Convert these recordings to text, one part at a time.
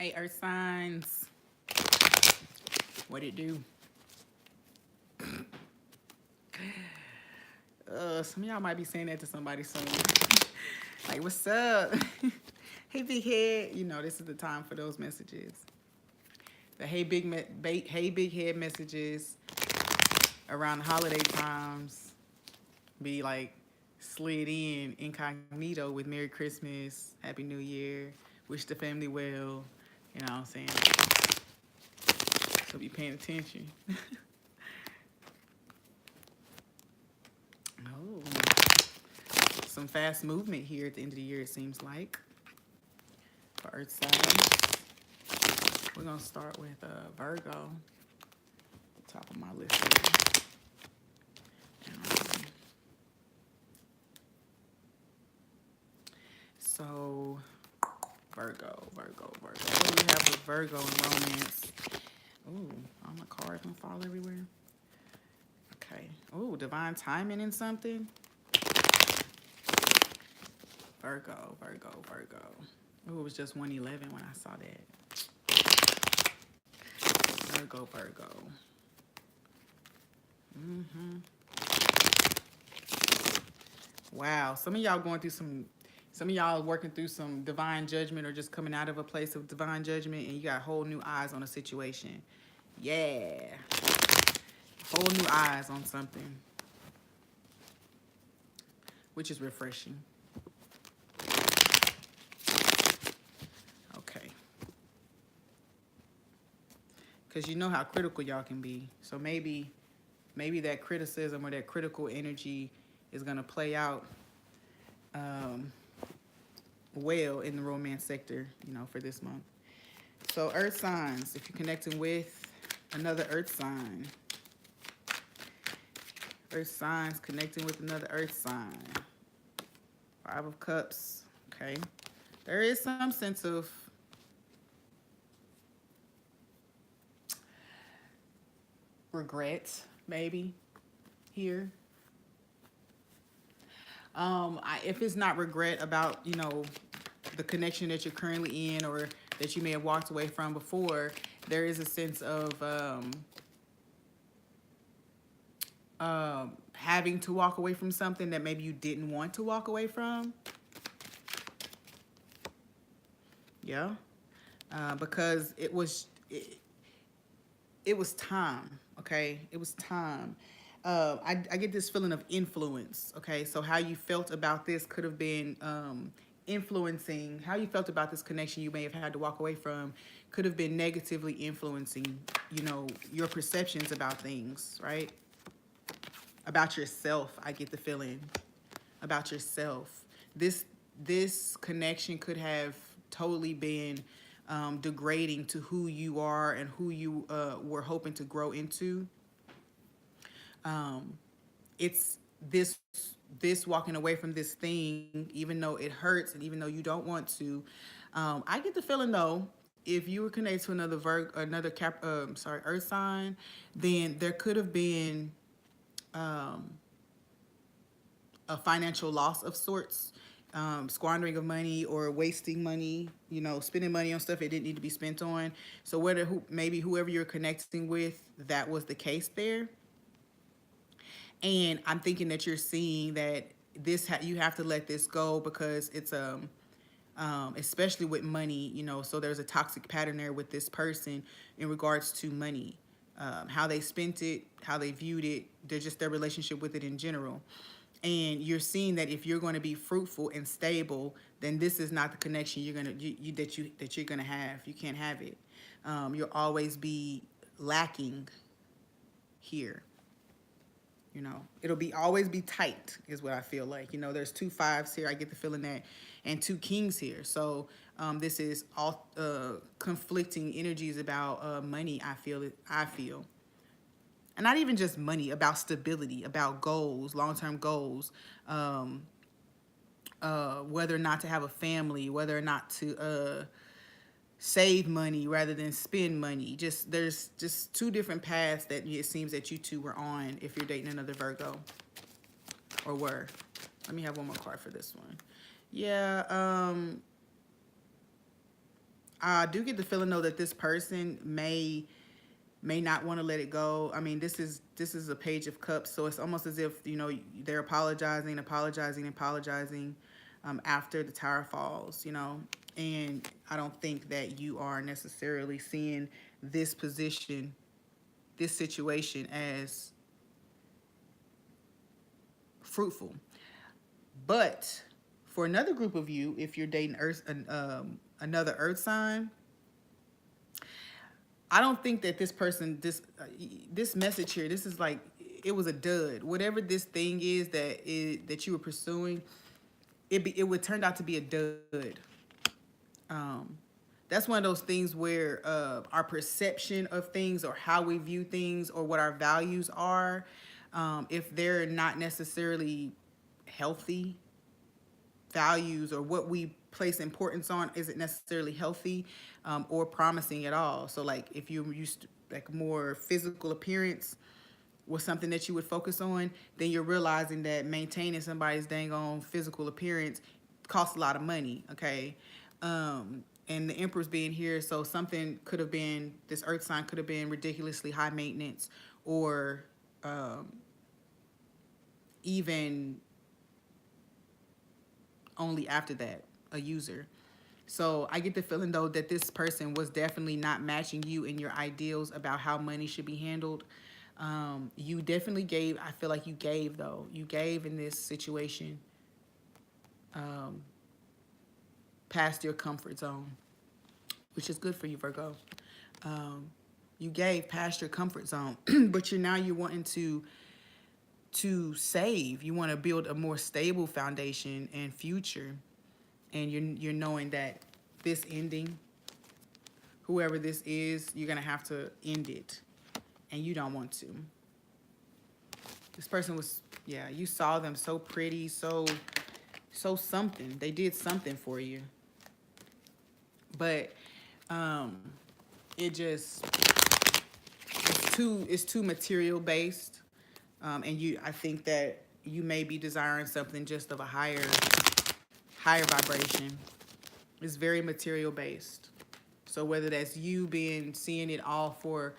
Hey, Earth signs. What it do? Some of y'all might be saying that to somebody soon. Like, what's up? Hey, big head. You know, this is the time for those messages. The hey big head messages around the holiday times be like slid in incognito with Merry Christmas, Happy New Year, wish the family well. You know what I'm saying? So be paying attention. Oh, some fast movement here at the end of the year, it seems like, for Earth signs. We're going to start with Virgo, top of my list here. Um, so, Virgo. What do we have with Virgo and romance? Ooh, all my cards going to fall everywhere. Okay. Ooh, divine timing in something. Virgo. Ooh, it was just 111 when I saw that. Virgo. Wow, some of y'all going through some of y'all working through some divine judgment or just coming out of a place of divine judgment, and you got whole new eyes on a situation. Yeah, whole new eyes on something, which is refreshing. Okay, because you know how critical y'all can be. So maybe that criticism or that critical energy is gonna play out um, well in the romance sector, you know, for this month. So earth signs, if you're connecting with another earth sign, earth signs connecting with another earth sign. 5 of Cups, okay. There is some sense of regret, maybe, here. If it's not regret about, you know, the connection that you're currently in or that you may have walked away from before, there is a sense of having to walk away from something that maybe you didn't want to walk away from. Yeah. Because it was time. Okay, it was time. I get this feeling of influence. Okay, so how you felt about this could have been influencing how you felt about this connection you may have had to walk away from. Could have been negatively influencing, you know, your perceptions about things, right? About yourself. I get the feeling about yourself. This connection could have totally been degrading to who you are and who you were hoping to grow into. It's this walking away from this thing, even though it hurts and even though you don't want to. I get the feeling though, if you were connected to another Earth sign, then there could have been a financial loss of sorts, squandering of money or wasting money, you know, spending money on stuff it didn't need to be spent on. So maybe whoever you're connecting with, that was the case there. And I'm thinking that you're seeing that you have to let this go because it's especially with money, you know. So there's a toxic pattern there with this person in regards to money, how they spent it, how they viewed it, their relationship with it in general. And you're seeing that if you're going to be fruitful and stable, then this is not the connection that you're gonna have. You can't have it. You'll always be lacking here. You know, it'll be always be tight is what I feel like. You know, there's 2 5s here. I get the feeling that, and 2 kings here. So this is all conflicting energies about money. I feel, and not even just money, about stability, about goals, long-term goals, whether or not to have a family, whether or not to save money rather than spend money. There's just 2 different paths that it seems that you two were on if you're dating another Virgo, or were. Let me have one more card for this one. Yeah, I do get the feeling though that this person may not want to let it go. I mean, this is a page of cups, so it's almost as if, you know, they're apologizing after the tower falls, you know. And I don't think that you are necessarily seeing this position, this situation as fruitful. But for another group of you, if you're dating another earth sign, I don't think that this person, this message here, this is like, it was a dud. Whatever this thing is that you were pursuing, it would turn out to be a dud. Um, that's one of those things where our perception of things, or how we view things, or what our values are, if they're not necessarily healthy values, or what we place importance on isn't necessarily healthy, or promising at all. So like if you're used to like more physical appearance was something that you would focus on, then you're realizing that maintaining somebody's dang on physical appearance costs a lot of money. Okay. And the Emperor's being here, so something could have been, this earth sign could have been ridiculously high maintenance, or even only after that a user. So I get the feeling though that this person was definitely not matching you in your ideals about how money should be handled. You definitely gave, I feel like you gave though. You gave in this situation past your comfort zone, which is good for you, Virgo. You gave past your comfort zone, but you're wanting to save. You want to build a more stable foundation and future, and you're knowing that this ending, whoever this is, you're gonna have to end it, and you don't want to. This person was, yeah, you saw them so pretty, so something. They did something for you, but it just, it's too material based, and I think that you may be desiring something just of a higher vibration. It's very material based. So whether that's you seeing it all for,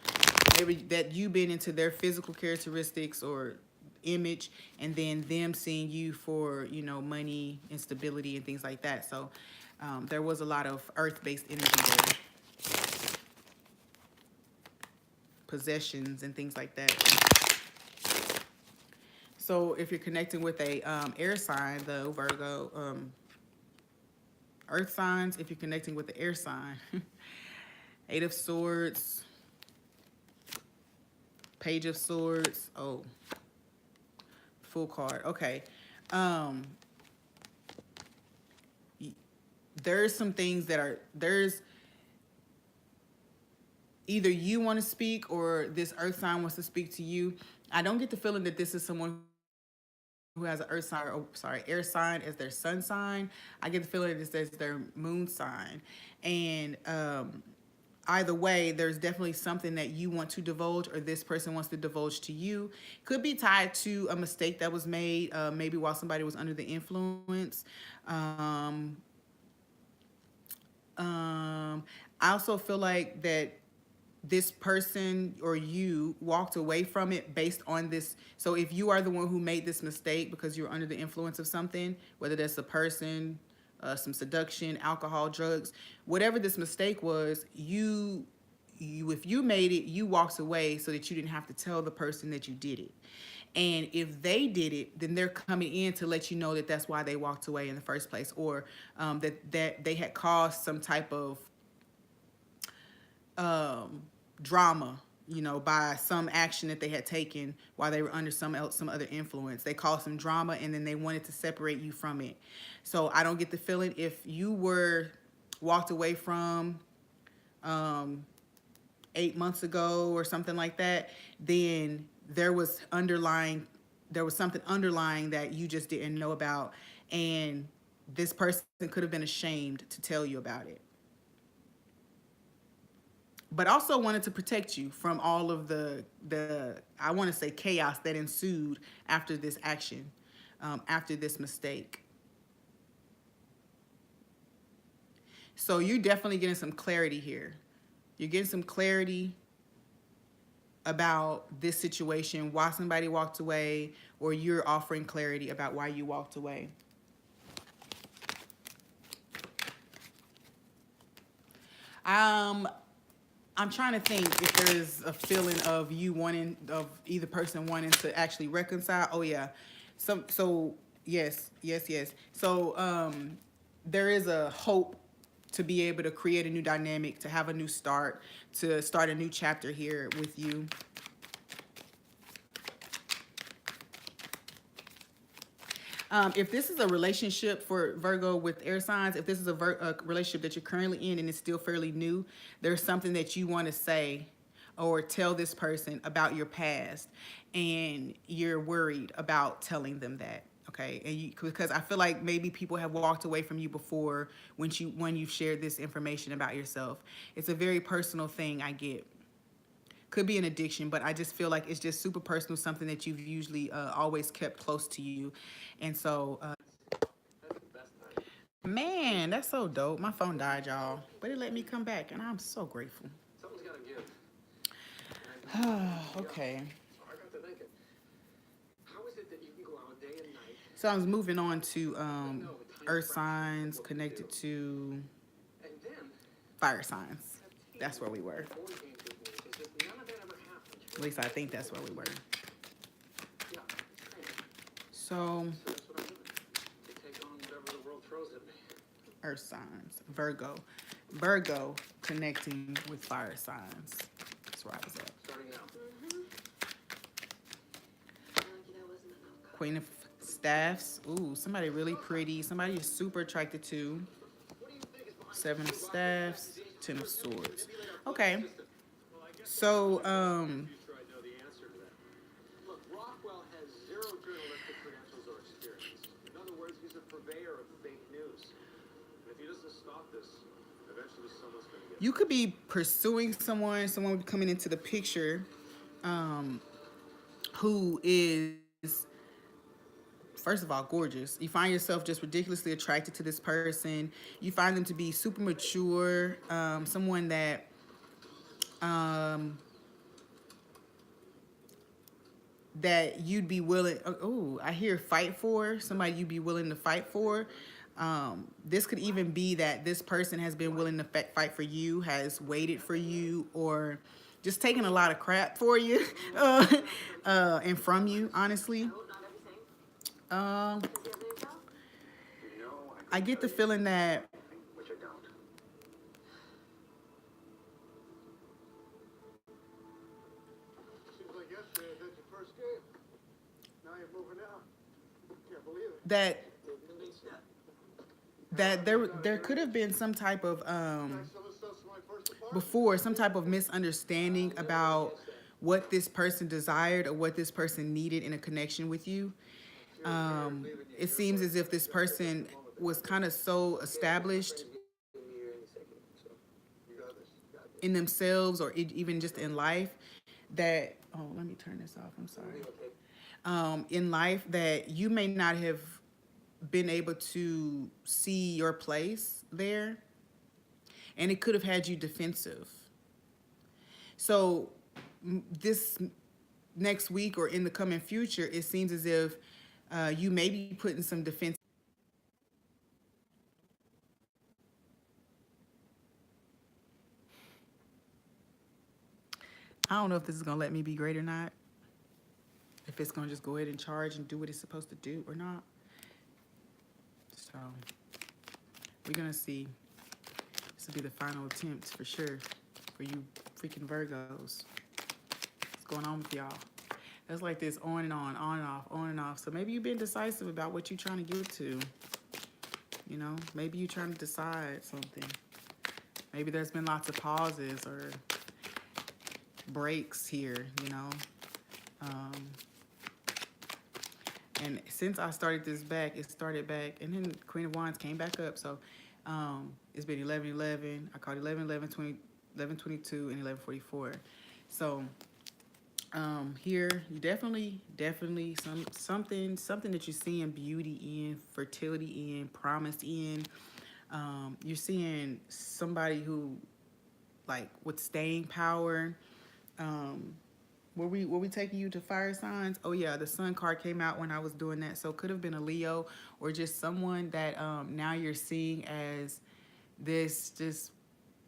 maybe that you being into their physical characteristics or image, and then them seeing you for, you know, money and stability and things like that. So there was a lot of earth-based energy there. Possessions and things like that. So if you're connecting with a air sign, though, Virgo, earth signs, if you're connecting with the air sign, Eight of Swords, Page of Swords, oh, full card. Okay. There's some things that are, there's either you want to speak or this earth sign wants to speak to you. I don't get the feeling that this is someone who has an earth sign, or sorry, air sign as their sun sign. I get the feeling that this is their moon sign. And either way, there's definitely something that you want to divulge, or this person wants to divulge to you. Could be tied to a mistake that was made, maybe while somebody was under the influence. I also feel like that this person or you walked away from it based on this. So if you are the one who made this mistake because you're under the influence of something, whether that's a person, some seduction, alcohol, drugs, whatever this mistake was, if you made it, you walked away so that you didn't have to tell the person that you did it. And if they did it, then they're coming in to let you know that that's why they walked away in the first place, or that they had caused some type of drama, you know, by some action that they had taken while they were under some other influence. They caused some drama, and then they wanted to separate you from it. So I don't get the feeling, if you were walked away from 8 months ago or something like that, then there was something underlying that you just didn't know about, and this person could have been ashamed to tell you about it, but also wanted to protect you from all of the I want to say chaos that ensued after this action, after this mistake. So you're definitely getting some clarity here. You're getting some clarity about this situation, why somebody walked away, or you're offering clarity about why you walked away. I'm trying to think if there's a feeling of you wanting, of either person wanting to actually reconcile. Oh yeah, so yes, yes, yes. So there is a hope to be able to create a new dynamic, to have a new start, to start a new chapter here with you. If this is a relationship for Virgo with air signs, if this is a relationship that you're currently in and it's still fairly new, there's something that you want to say or tell this person about your past, and you're worried about telling them that. Okay, and because I feel like maybe people have walked away from you before when you've shared this information about yourself. It's a very personal thing, I get. Could be an addiction, but I just feel like it's just super personal, something that you've usually always kept close to you. And so, man, that's so dope. My phone died, y'all, but it let me come back, and I'm so grateful. Someone's got to give. Okay. So I was moving on to earth signs connected to fire signs. That's where we were. At least I think that's where we were. So, earth signs, Virgo. Virgo connecting with fire signs. That's where I was at. Queen of Staffs. Ooh, somebody really pretty. Somebody you're super attracted to. Seven of Staffs. Ten of Swords. Okay. So, you could be pursuing someone coming into the picture, who is, first of all, gorgeous. You find yourself just ridiculously attracted to this person. You find them to be super mature, someone that that you'd be willing. Oh, I hear fight for, somebody you'd be willing to fight for. This could even be that this person has been willing to fight for you, has waited for you, or just taken a lot of crap for you and from you, honestly. I get the feeling that that there could have been some type of before, some type of misunderstanding about what this person desired or what this person needed in a connection with you. It seems as if this person was kind of so established in themselves, or even just in life, that, oh, let me turn this off, I'm sorry. In life, that you may not have been able to see your place there, and it could have had you defensive. So this next week or in the coming future, it seems as if you may be putting some defense. I don't know if this is gonna let me be great or not. If it's gonna just go ahead and charge and do what it's supposed to do or not. So we're gonna see. This will be the final attempt for sure for you freaking Virgos. What's going on with y'all? That's like this on and on and off, on and off. So maybe you've been decisive about what you're trying to get to. You know, maybe you're trying to decide something. Maybe there's been lots of pauses or breaks here, you know. And since I started this back, it started back, and then Queen of Wands came back up. So it's been 11-11. I called 11-11, 11-22, and 11-44. So here, you definitely something that you're seeing beauty in, fertility in, promise in. You're seeing somebody who, like, with staying power. Um, were we taking you to fire signs? Oh yeah, the sun card came out when I was doing that. So it could have been a Leo, or just someone that now you're seeing as this just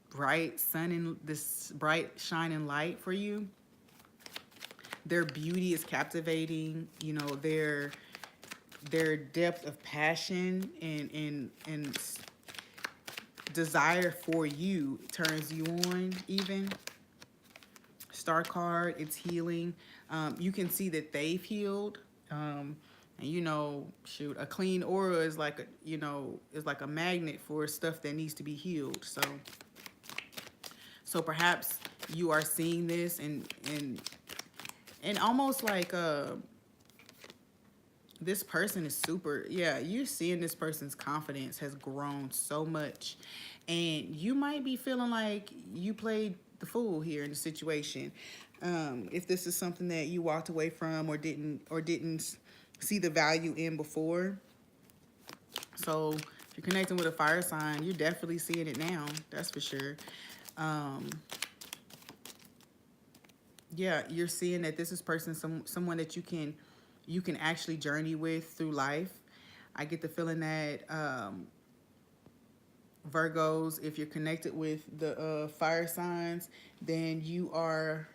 bright sun and this bright shining light for you. Their beauty is captivating. You know, their depth of passion and desire for you turns you on. Even star card, it's healing. You can see that they've healed. And you know, shoot, a clean aura is like a, you know, is like a magnet for stuff that needs to be healed. So perhaps you are seeing this and almost like this person is super, yeah, you're seeing this person's confidence has grown so much, and you might be feeling like you played the fool here in the situation. If this is something that you walked away from or didn't see the value in before. So if you're connecting with a fire sign, you're definitely seeing it now. That's for sure. Yeah, you're seeing that this is someone that you can actually journey with through life. I get the feeling that Virgos, if you're connected with the fire signs, then you are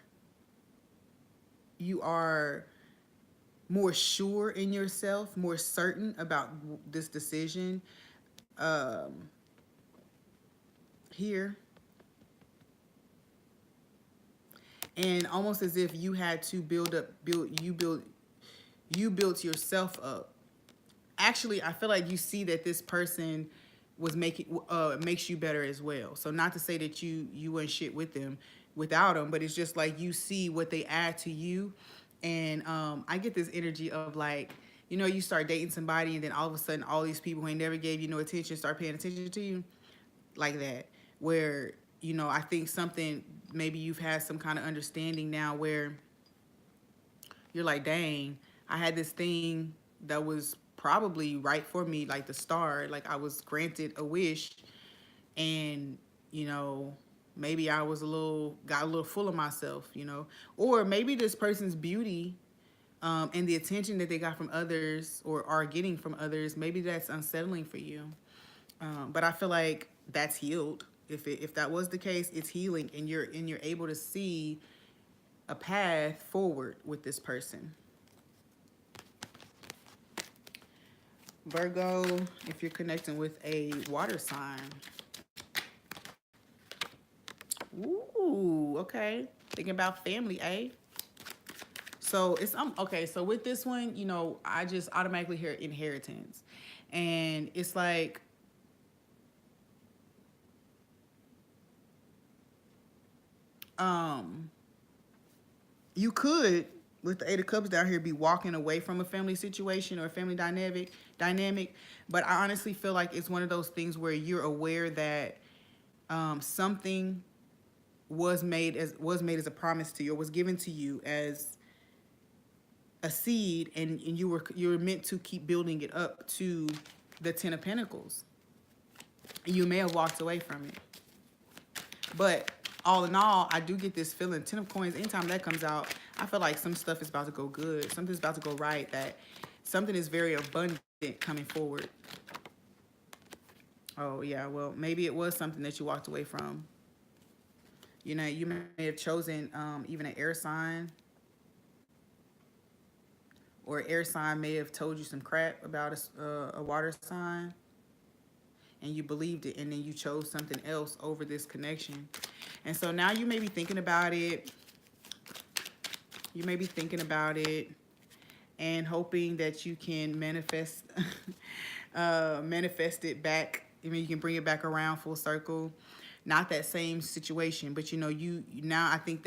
more sure in yourself, more certain about this decision here. And almost as if you had to you built yourself up. Actually, I feel like you see that this person was makes you better as well. So not to say that you wouldn't shit with them without them, but it's just like you see what they add to you. And I get this energy of like, you know, you start dating somebody and then all of a sudden all these people who ain't never gave you no attention start paying attention to you, like that. Where, you know, I think something, maybe you've had some kind of understanding now where you're like, dang, I had this thing that was probably right for me, like the star, like I was granted a wish, and, you know, maybe I was got a little full of myself, you know, or maybe this person's beauty and the attention that they got from others or are getting from others, maybe that's unsettling for you. But I feel like that's healed. If that was the case, it's healing, and you're able to see a path forward with this person. Virgo, if you're connecting with a water sign. Ooh, okay. Thinking about family, eh? So it's okay. So with this one, you know, I just automatically hear inheritance, and it's like you could, with the Eight of Cups down here, be walking away from a family situation or a family dynamic. But I honestly feel like it's one of those things where you're aware that something was made as a promise to you, or was given to you as a seed, and you were meant to keep building it up to the Ten of Pentacles. You may have walked away from it, but all in all, I do get this feeling. Ten of Coins, anytime that comes out, I feel like some stuff is about to go good. Something's about to go right. That something is very abundant coming forward. Oh, yeah. Well, maybe it was something that you walked away from. You know, you may have chosen even an air sign. Or an air sign may have told you some crap about a water sign. And you believed it, and then you chose something else over this connection. And so now you may be thinking about it. You may be thinking about it and hoping that you can manifest it back. I mean, you can bring it back around full circle. Not that same situation, but you know, now I think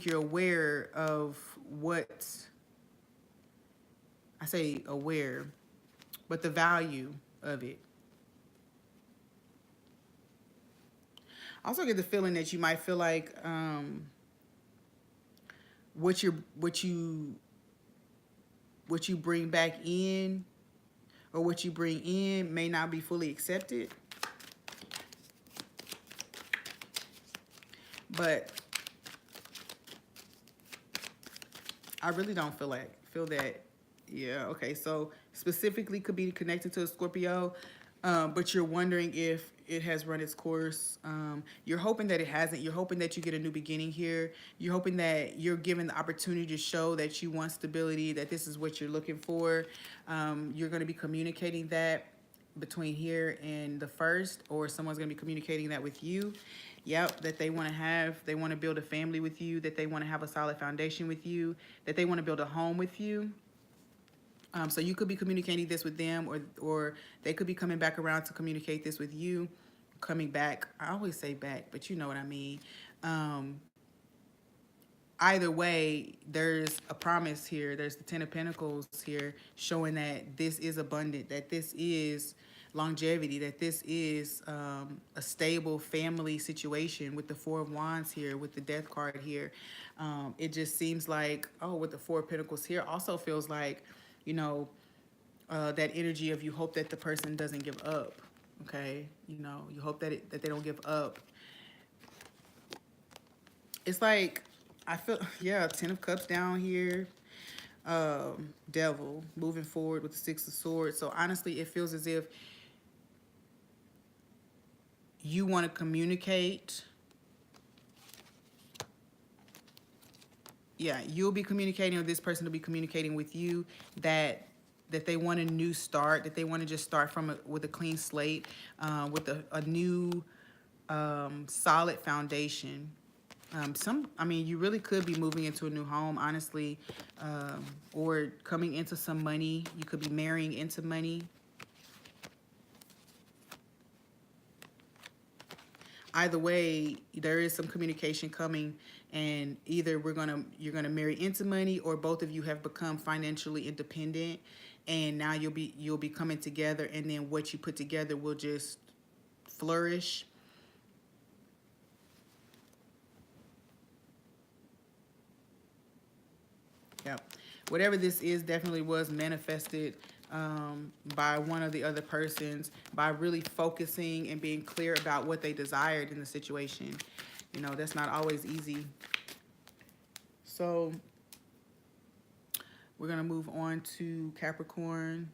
you're aware of what, I say aware, but the value of it. I also get the feeling that you might feel like what you bring back in, or what you bring in may not be fully accepted. But I really don't feel that. Yeah, okay. So specifically could be connected to a Scorpio, but you're wondering if it has run its course. You're hoping that it hasn't. You're hoping that you get a new beginning here. You're hoping that you're given the opportunity to show that you want stability, that this is what you're looking for. You're going to be communicating that between here and the first, or someone's going to be communicating that with you. Yep, that they want to build a family with you, that they want to have a solid foundation with you, that they want to build a home with you. So you could be communicating this with them, or they could be coming back around to communicate this with you. Coming back, I always say back, but you know what I mean. Either way, there's a promise here. There's the Ten of Pentacles here showing that this is abundant, that this is longevity, that this is a stable family situation with the Four of Wands here, with the Death card here. It just seems like, oh, with the Four of Pentacles here, also feels like, you know, that energy of you hope that the person doesn't give up, okay? You know, you hope that that they don't give up. It's like, I feel, yeah, Ten of Cups down here. Devil moving forward with the Six of Swords. So honestly, it feels as if you want to communicate. Yeah, you'll be communicating, or this person will be communicating with you that they want a new start, that they want to just start with a clean slate, with a new solid foundation. I mean, you really could be moving into a new home, honestly, or coming into some money. You could be marrying into money. Either way, there is some communication coming, and either you're gonna marry into money, or both of you have become financially independent, and now you'll be coming together, and then what you put together will just flourish. Yep. Whatever this is definitely was manifested by one of the other persons, by really focusing and being clear about what they desired in the situation. You know, that's not always easy. So we're going to move on to Capricorn.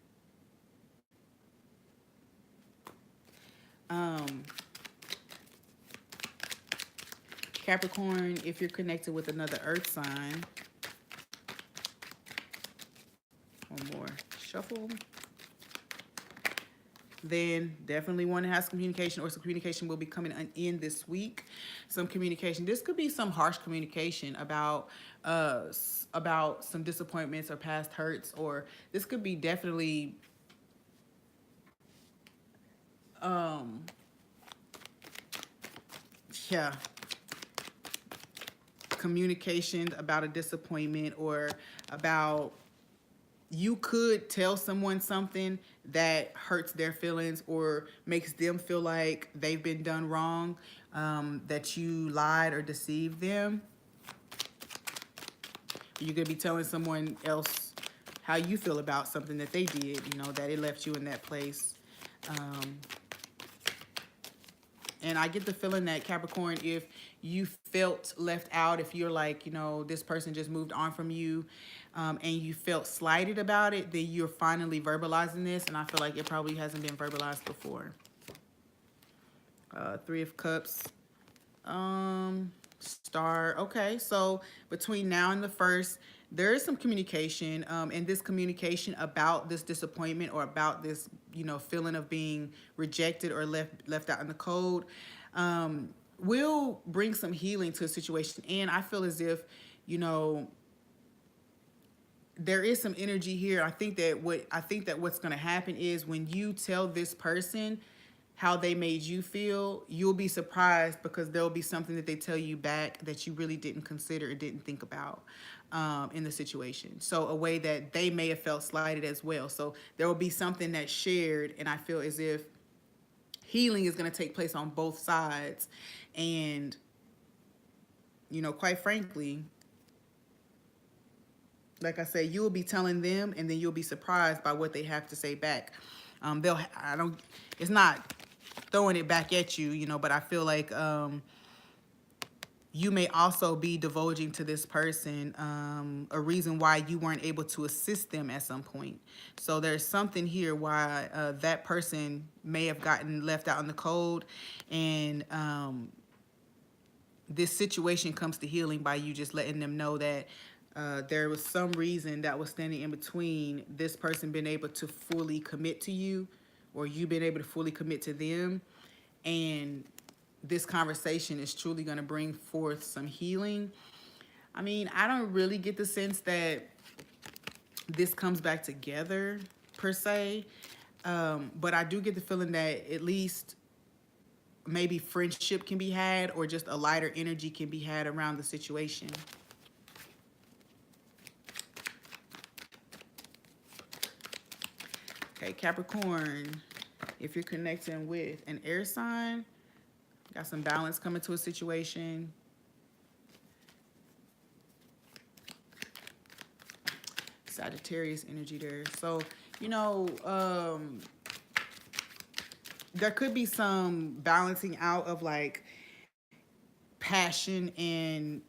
Capricorn, if you're connected with another earth sign, one more shuffle, then definitely want to have some communication, or some communication will be coming in this week. Some communication. This could be some harsh communication about some disappointments or past hurts, or this could be definitely yeah, communication about a disappointment, or about, you could tell someone something that hurts their feelings or makes them feel like they've been done wrong, that you lied or deceived them. You could be telling someone else how you feel about something that they did, you know, that it left you in that place. And I get the feeling that, Capricorn, if you felt left out, if you're like, you know, this person just moved on from you, and you felt slighted about it, then you're finally verbalizing this. And I feel like it probably hasn't been verbalized before. Three of Cups. Star. Okay, so between now and the first, there is some communication, and this communication about this disappointment, or about this, you know, feeling of being rejected or left out in the cold, will bring some healing to a situation. And I feel as if, you know, there is some energy here. I think that what's going to happen is, when you tell this person how they made you feel, you'll be surprised, because there'll be something that they tell you back that you really didn't consider or didn't think about in the situation. So a way that they may have felt slighted as well. So there will be something that's shared, and I feel as if healing is going to take place on both sides. And, you know, quite frankly, Like I say, you'll be telling them, and then you'll be surprised by what they have to say back. It's not throwing it back at you, you know, but I feel like you may also be divulging to this person a reason why you weren't able to assist them at some point. So there's something here why that person may have gotten left out in the cold, and this situation comes to healing by you just letting them know that there was some reason that was standing in between this person being able to fully commit to you, or you being able to fully commit to them. And this conversation is truly going to bring forth some healing. I mean, I don't really get the sense that this comes back together per se, but I do get the feeling that at least maybe friendship can be had, or just a lighter energy can be had around the situation. Okay, Capricorn, if you're connecting with an air sign, got some balance coming to a situation. Sagittarius energy there. So, you know, there could be some balancing out of like passion and,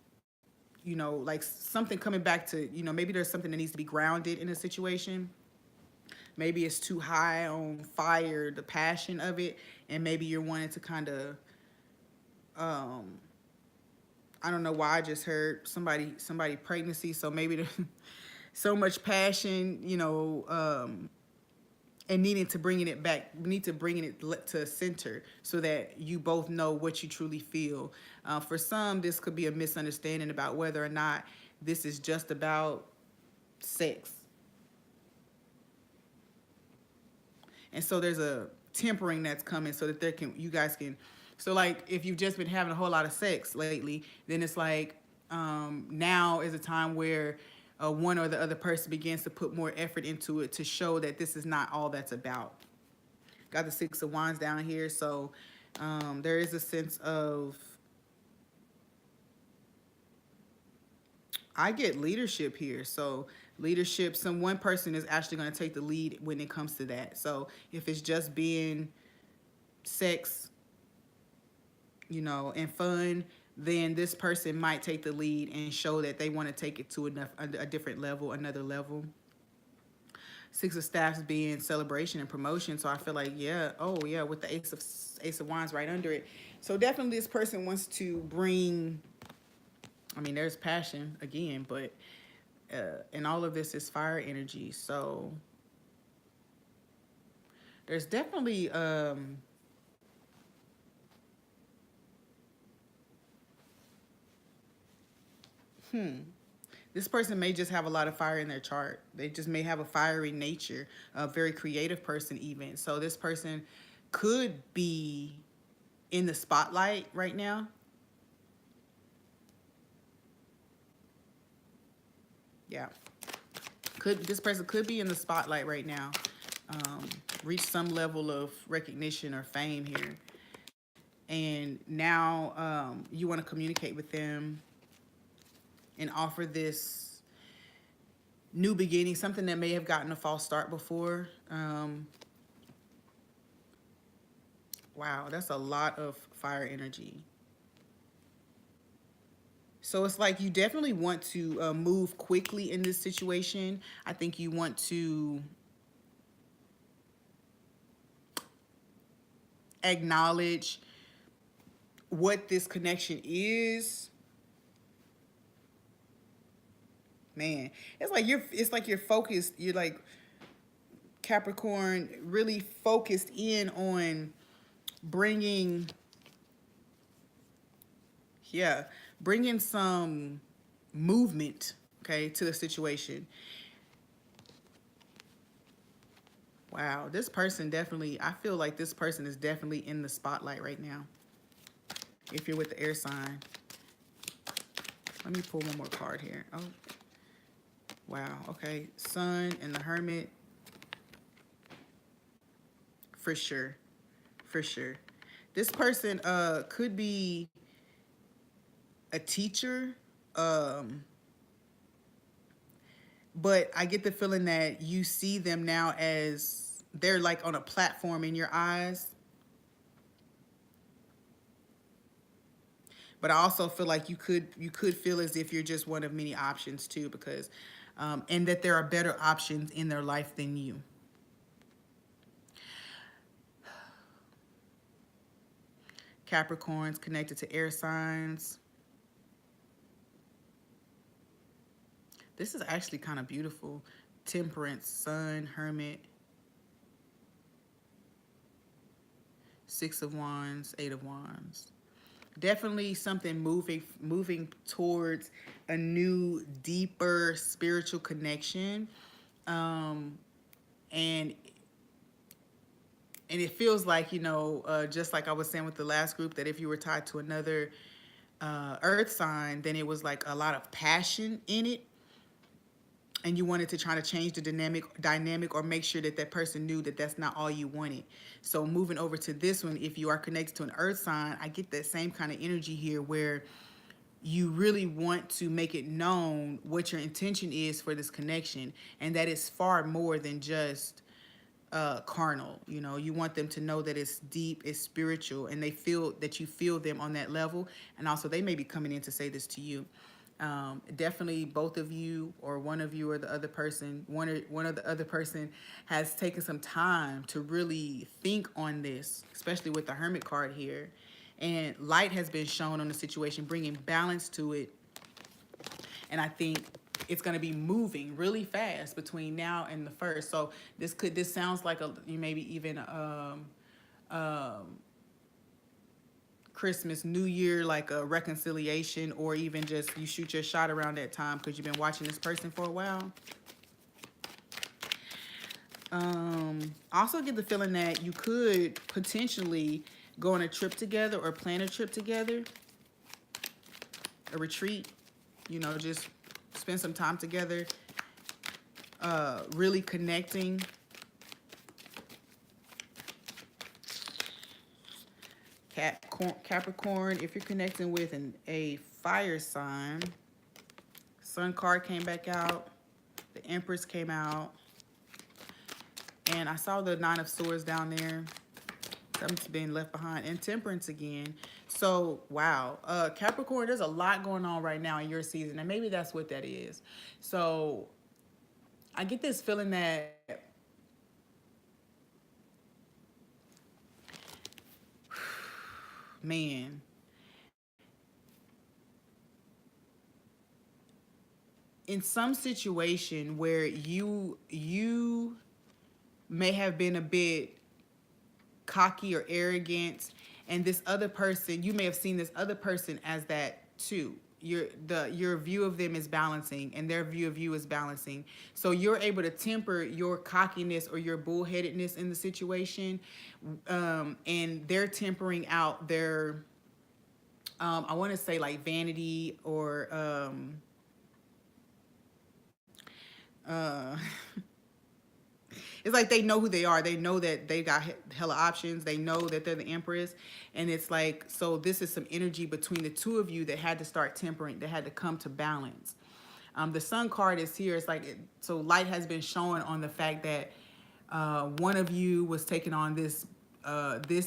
you know, like something coming back to, you know, maybe there's something that needs to be grounded in a situation. Maybe it's too high on fire, the passion of it, and maybe you're wanting to kind of, I don't know why I just heard somebody pregnancy, so maybe there's so much passion, you know, and needing to bringing it back, bringing it to center so that you both know what you truly feel. For some, this could be a misunderstanding about whether or not this is just about sex. And so there's a tempering that's coming so that you guys can, so like if you've just been having a whole lot of sex lately, then it's like now is a time where one or the other person begins to put more effort into it to show that this is not all that's about. Got the Six of Wands down here, so there is a sense of, I get leadership here. So leadership, one person is actually going to take the lead when it comes to that. So if it's just being sex, you know, and fun, then this person might take the lead and show that they want to take it to a different level, another level. Six of Staffs being celebration and promotion. So I feel like, yeah, oh yeah, with the Ace of Wands right under it. So definitely this person wants to bring, I mean, there's passion again, but and all of this is fire energy. So there's definitely this person may just have a lot of fire in their chart. They just may have a fiery nature, a very creative person even. So this person could be in the spotlight right now. Yeah. This person could be in the spotlight right now. Reach some level of recognition or fame here. And now you want to communicate with them and offer this new beginning, something that may have gotten a false start before. Wow, that's a lot of fire energy. So it's like you definitely want to move quickly in this situation. I think you want to acknowledge what this connection is. Man, it's like you're focused. You're like Capricorn, really focused in on bringing some movement, okay, to the situation. Wow, this person definitely, I feel like this person is definitely in the spotlight right now. If you're with the air sign. Let me pull one more card here. Oh, wow, okay. Sun and the Hermit. For sure. For sure. This person could be a teacher. but I get the feeling that you see them now as they're like on a platform in your eyes. But I also feel like you could feel as if you're just one of many options too, because and that there are better options in their life than you. Capricorns connected to air signs. This is actually kind of beautiful. Temperance, Sun, Hermit, Six of Wands, Eight of Wands. Definitely something moving towards a new, deeper spiritual connection. Um, and and it feels like, just like I was saying with the last group, that if you were tied to another earth sign, then it was like a lot of passion in it, and you wanted to try to change the dynamic or make sure that that person knew that that's not all you wanted. So moving over to this one, if you are connected to an earth sign, I get that same kind of energy here, where you really want to make it known what your intention is for this connection, and that it's far more than just carnal. You want them to know that it's deep, it's spiritual, and they feel that you feel them on that level. And also, they may be coming in to say this to you. Definitely both of you, or one of you, or the other person, one of the other person has taken some time to really think on this, especially with the Hermit card here. And light has been shown on the situation, bringing balance to it. And I think it's going to be moving really fast between now and the first. So this sounds like maybe even Christmas, New Year, like a reconciliation, or even just you shoot your shot around that time because you've been watching this person for a while. Also get the feeling that you could potentially go on a trip together or plan a trip together, a retreat, just spend some time together, really connecting. Capricorn, if you're connecting with a fire sign, Sun card came back out, the Empress came out, and I saw the Nine of Swords down there. Something's been left behind, and Temperance again. So, wow. Capricorn, there's a lot going on right now in your season, and maybe that's what that is. So, I get this feeling that man, in some situation where you may have been a bit cocky or arrogant, and this other person, you may have seen this other person as that too. Your view of them is balancing, and their view of you is balancing. So you're able to temper your cockiness or your bullheadedness in the situation, and they're tempering out their I want to say like vanity, or uh it's like they know who they are. They know that they got hella options. They know that they're the Empress. And it's like, so this is some energy between the two of you that had to start tempering, that had to come to balance. The Sun card is here. It's like, so light has been shown on the fact that one of you was taking on this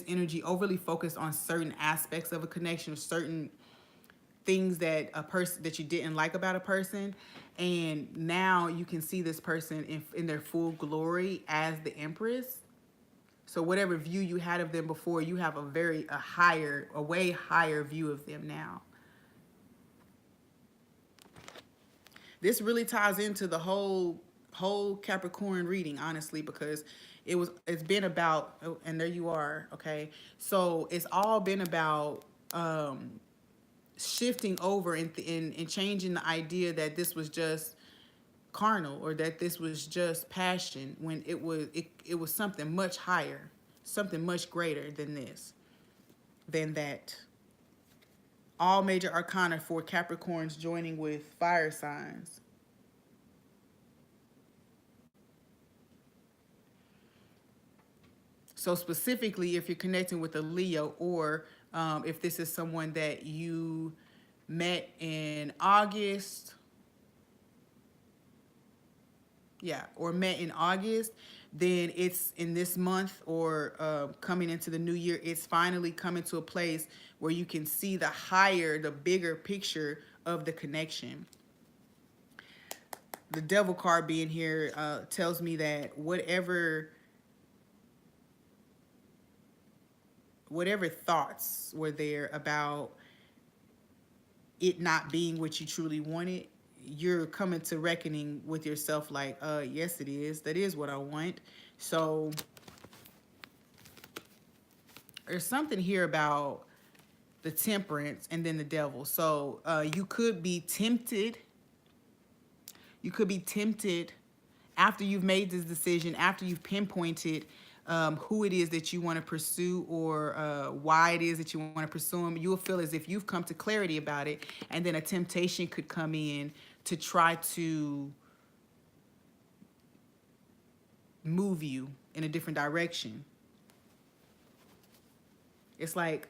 energy, overly focused on certain aspects of a connection, certain things that you didn't like about a person, and now you can see this person in their full glory as the Empress. So whatever view you had of them before, you have a way higher view of them now. This really ties into the whole Capricorn reading, honestly, because it's been about, oh, and there you are, okay? So it's all been about shifting over and changing the idea that this was just carnal, or that this was just passion, when it was something much higher, something much greater than that. All major arcana for Capricorns joining with fire signs. So specifically, if you're connecting with a Leo, or if this is someone that you met in August, yeah, or met in August, then it's in this month or coming into the new year, it's finally coming to a place where you can see the bigger picture of the connection. The devil card being here tells me that whatever thoughts were there about it not being what you truly wanted, you're coming to reckoning with yourself like, yes, it is. That is what I want. So there's something here about the temperance and then the devil. So you could be tempted. You could be tempted after you've made this decision, after you've pinpointed who it is that you want to pursue or why it is that you want to pursue them. You will feel as if you've come to clarity about it, and then a temptation could come in to try to move you in a different direction. It's like